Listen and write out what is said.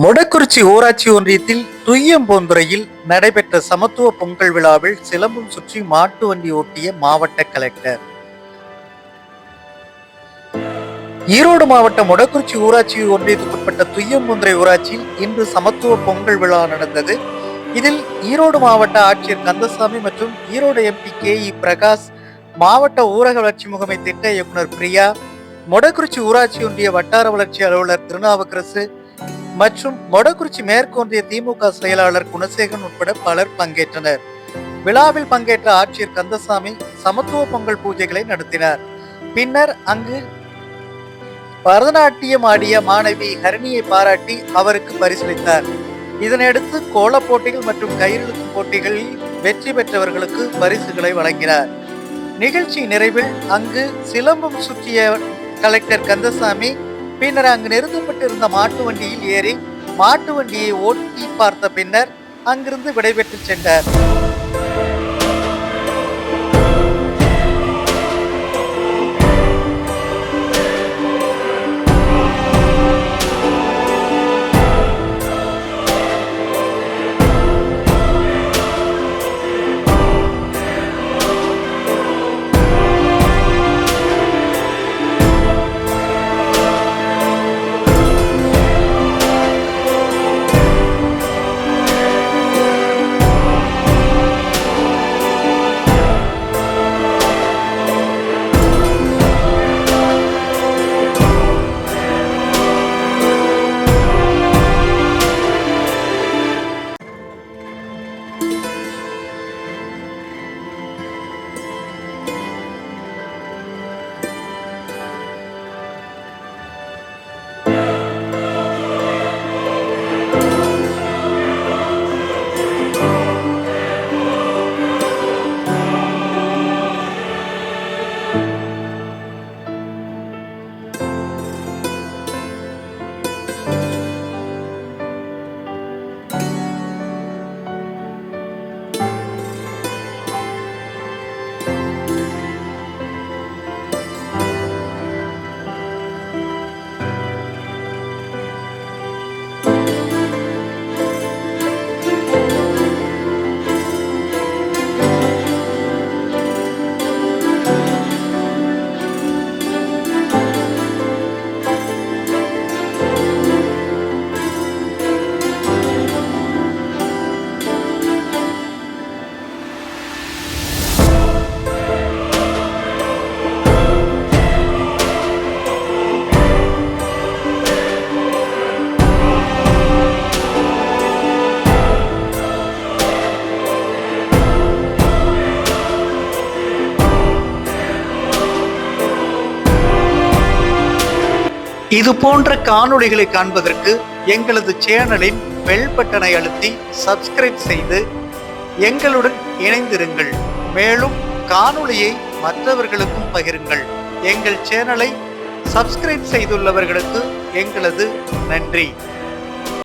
மொடக்குறிச்சி ஊராட்சி ஒன்றியத்தில் துய்யம்பூந்துறையில் நடைபெற்ற சமத்துவ பொங்கல் விழாவில் சிலம்பம் சுற்றி மாட்டு வண்டி ஓட்டிய மாவட்ட கலெக்டர். ஈரோடு மாவட்டம் மொடக்குறிச்சி ஊராட்சி ஒன்றியத்துக்குட்பட்ட துய்யம்பூந்துறை ஊராட்சியில் இன்று சமத்துவ பொங்கல் விழா நடந்தது. இதில் ஈரோடு மாவட்ட ஆட்சியர் கந்தசாமி மற்றும் ஈரோடு எம்பி கே.இ. பிரகாஷ், மாவட்ட ஊரக வளர்ச்சி முகமை திட்ட இயக்குனர் பிரியா, மொடக்குறிச்சி ஊராட்சி ஒன்றிய வட்டார வளர்ச்சி அலுவலர் திருநாவுக்கரசு மற்றும் மொடக்குறிச்சி மேற்கு ஒன்றிய திமுக செயலாளர் குணசேகரன் உட்பட பலர் பங்கேற்றனர். விழாவில் பங்கேற்ற ஆட்சியர் கந்தசாமி சமத்துவ பொங்கல் பூஜைகளை நடத்தினார். பின்னர் அங்கு பரதநாட்டியம் ஆடிய மாணவி ஹரிணியை பாராட்டி அவருக்கு பரிசளித்தார். இதனையடுத்து கோலப் போட்டிகள் மற்றும் கயிறிழுக்கும் போட்டிகளில் வெற்றி பெற்றவர்களுக்கு பரிசுகளை வழங்கினார். நிகழ்ச்சி நிறைவில் அங்கு சிலம்பம் சுற்றிய கலெக்டர் கந்தசாமி பின்னர் அங்கு நிறுத்தப்பட்டிருந்த மாட்டு வண்டியில் ஏறி மாட்டு வண்டியை ஓட்டி பார்த்த பின்னர் அங்கிருந்து விடைபெற்று சென்றார். இது போன்ற காணொளிகளை காண்பதற்கு எங்களது சேனலின் பெல் பட்டனை அழுத்தி சப்ஸ்கிரைப் செய்து எங்களுடன் இணைந்திருங்கள். மேலும் காணொளியை மற்றவர்களுக்கும் பகிருங்கள். எங்கள் சேனலை சப்ஸ்கிரைப் செய்துள்ளவர்களுக்கு எங்களது நன்றி.